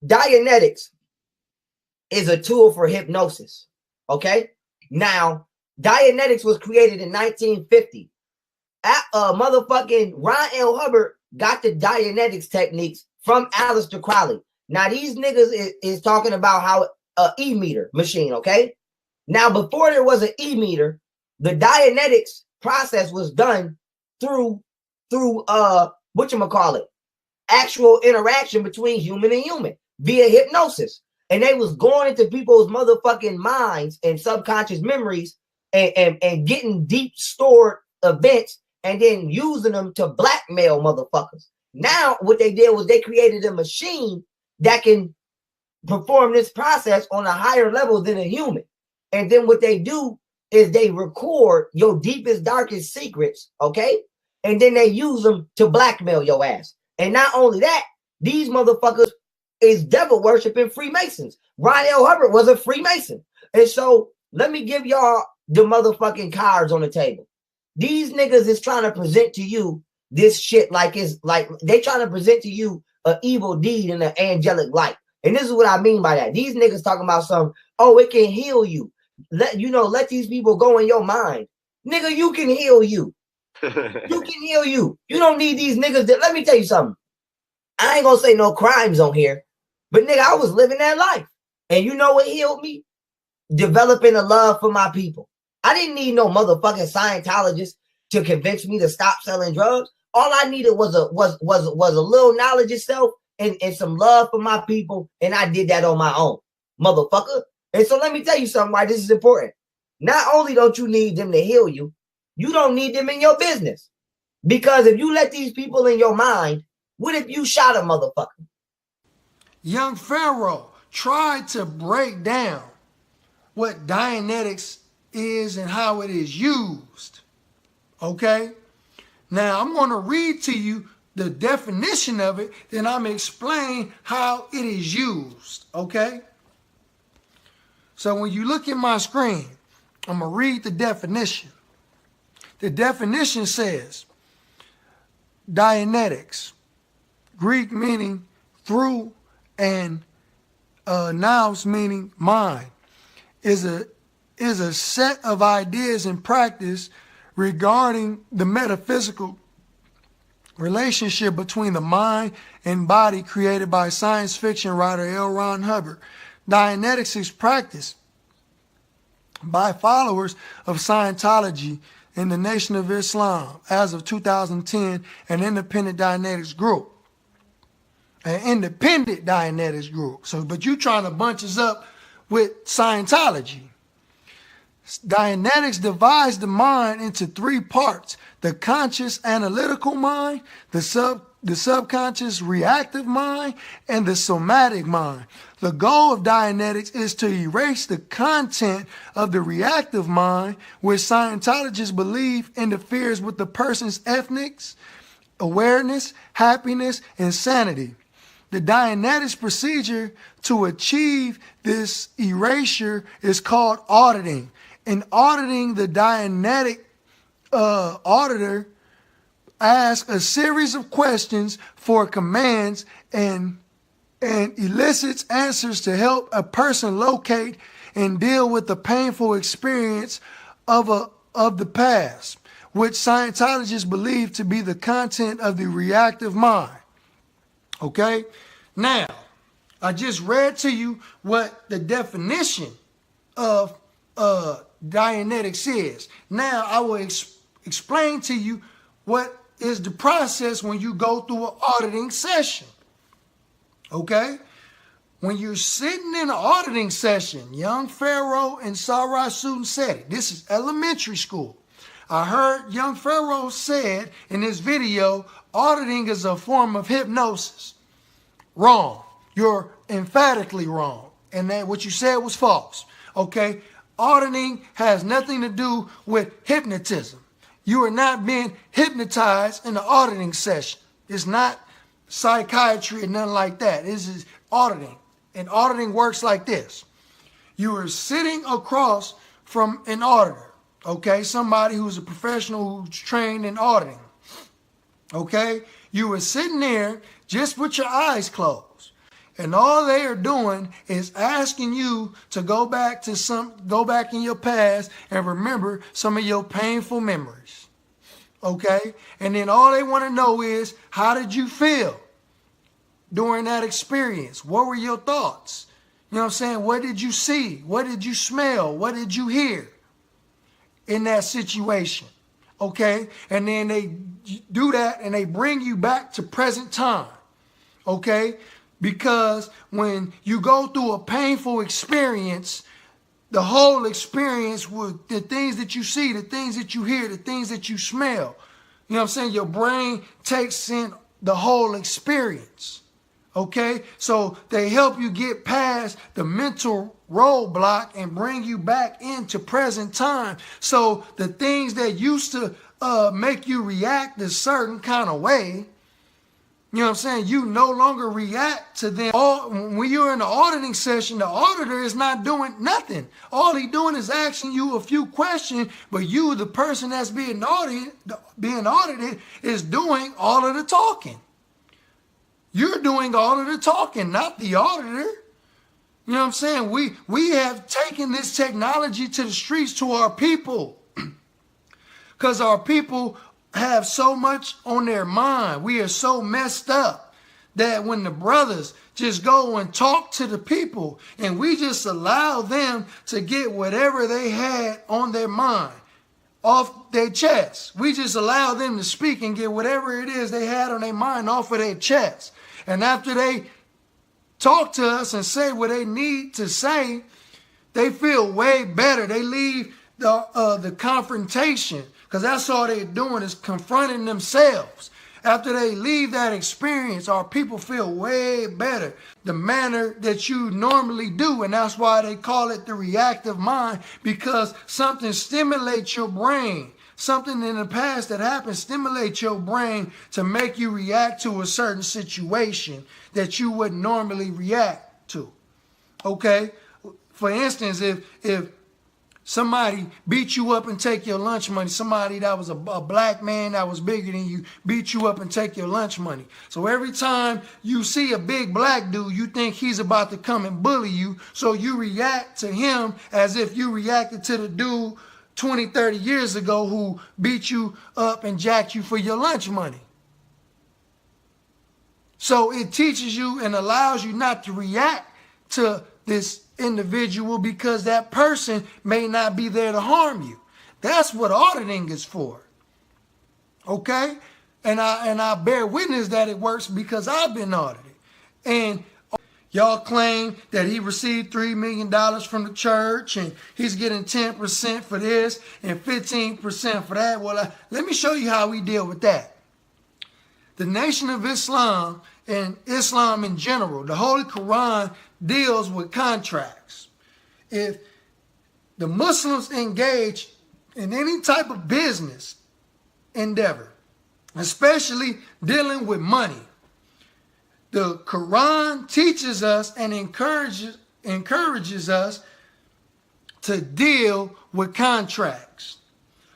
Dianetics is a tool for hypnosis. Okay? Now, Dianetics was created in 1950. Motherfucking Ron L. Hubbard got the Dianetics techniques from Aleister Crowley. Now, these niggas is talking about how e-meter machine, okay? Now, before there was an e-meter, the Dianetics process was done through whatchamacallit, actual interaction between human and human via hypnosis. And they was going into people's motherfucking minds and subconscious memories and getting deep stored events and then using them to blackmail motherfuckers. Now, what they did was they created a machine that can perform this process on a higher level than a human. And then what they do is they record your deepest, darkest secrets, okay? And then they use them to blackmail your ass. And not only that, these motherfuckers is devil worshiping Freemasons. Ron L. Hubbard was a Freemason. And so let me give y'all the motherfucking cards on the table. These niggas is trying to present to you this shit like it's like they trying to present to you an evil deed in an angelic light. And this is what I mean by that. These niggas talking about some, oh, it can heal you. Let these people go in your mind. Nigga, you can heal you. You can heal you. You don't need these niggas. Let me tell you something. I ain't gonna say no crimes on here, but nigga, I was living that life. And you know what healed me? Developing a love for my people. I didn't need no motherfucking Scientologist to convince me to stop selling drugs. All I needed was a little knowledge itself and some love for my people, and I did that on my own, motherfucker. And so let me tell you something why this is important. Not only don't you need them to heal you, you don't need them in your business. Because if you let these people in your mind, what if you shot a motherfucker? Young Pharoah tried to break down what Dianetics is and how it is used. Okay? Now, I'm going to read to you the definition of it, then I'm going to explain how it is used. Okay? So when you look at my screen, I'm going to read the definition. The definition says, Dianetics, Greek meaning through and nous meaning mind, is a set of ideas and practice regarding the metaphysical relationship between the mind and body created by science fiction writer L. Ron Hubbard. Dianetics is practiced by followers of Scientology and the Nation of Islam as of 2010, an independent Dianetics group. An independent Dianetics group. So, but you trying to bunch us up with Scientology. Dianetics divides the mind into three parts: the conscious analytical mind, the subconscious reactive mind, and the somatic mind. The goal of Dianetics is to erase the content of the reactive mind, which Scientologists believe interferes with the person's ethics, awareness, happiness, and sanity. The Dianetics procedure to achieve this erasure is called auditing. In auditing, the Dianetic auditor asks a series of questions for commands and elicits answers to help a person locate and deal with the painful experience of the past, which Scientologists believe to be the content of the reactive mind. Okay? Now, I just read to you what the definition of Dianetics is. Now, I will explain to you what is the process when you go through an auditing session. Okay? When you're sitting in an auditing session, Young Pharoah and Sarah Suit Seti, this is elementary school. I heard Young Pharoah said in this video, auditing is a form of hypnosis. Wrong. You're emphatically wrong. And that what you said was false. Okay? Auditing has nothing to do with hypnotism. You are not being hypnotized in the auditing session. It's not psychiatry or nothing like that. This is auditing. And auditing works like this. You are sitting across from an auditor. Okay? Somebody who's a professional who's trained in auditing. Okay? You were sitting there just with your eyes closed. And all they are doing is asking you to go back in your past and remember some of your painful memories. Okay? And then all they want to know is, how did you feel during that experience? What were your thoughts? You know what I'm saying? What did you see? What did you smell? What did you hear in that situation? Okay? And then they do that and they bring you back to present time. Okay? Because when you go through a painful experience, the whole experience with the things that you see, the things that you hear, the things that you smell, you know what I'm saying? Your brain takes in the whole experience. Okay? So they help you get past the mental roadblock and bring you back into present time. So the things that used to make you react a certain kind of way, you know what I'm saying? You no longer react to them. When you're in the auditing session, the auditor is not doing nothing. All he's doing is asking you a few questions, but you, the person that's being audited, is doing all of the talking. You're doing all of the talking, not the auditor. You know what I'm saying? We have taken this technology to the streets to our people because our people have so much on their mind. We are so messed up that when the brothers just go and talk to the people and we just allow them to get whatever they had on their mind off their chest. We just allow them to speak and get whatever it is they had on their mind off of their chest. And after they talk to us and say what they need to say, they feel way better. They leave the confrontation, because that's all they're doing is confronting themselves. After they leave that experience, our people feel way better. The manner that you normally do, and that's why they call it the reactive mind, because something stimulates your brain. Something in the past that happened stimulates your brain to make you react to a certain situation that you wouldn't normally react to. Okay? For instance, if somebody beat you up and take your lunch money, somebody that was a black man that was bigger than you beat you up and take your lunch money. So every time you see a big black dude, you think he's about to come and bully you. So you react to him as if you reacted to the dude 20, 30 years ago who beat you up and jacked you for your lunch money. So it teaches you and allows you not to react to this individual because that person may not be there to harm you. That's what auditing is for. Okay? And I bear witness that it works because I've been audited. And y'all claim that he received $3 million from the church and he's getting 10% for this and 15% for that. Well, let me show you how we deal with that. The Nation of Islam and Islam in general, the Holy Quran deals with contracts. If the Muslims engage in any type of business endeavor, especially dealing with money, the Quran teaches us and encourages us to deal with contracts.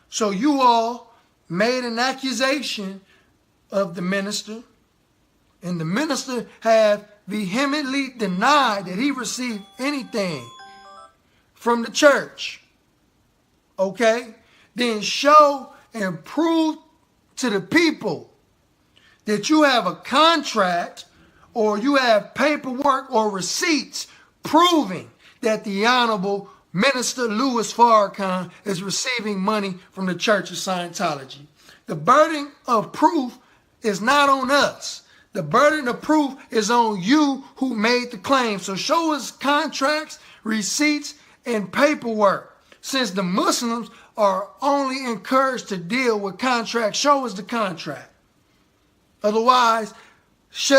So you all made an accusation of the minister, and the minister have vehemently denied that he received anything from the church. Okay? Then show and prove to the people that you have a contract or you have paperwork or receipts proving that the Honorable Minister Louis Farrakhan is receiving money from the Church of Scientology. The burden of proof is not on us. The burden of proof is on you who made the claim. So show us contracts, receipts, and paperwork. Since the Muslims are only encouraged to deal with contracts, show us the contract. Otherwise, shut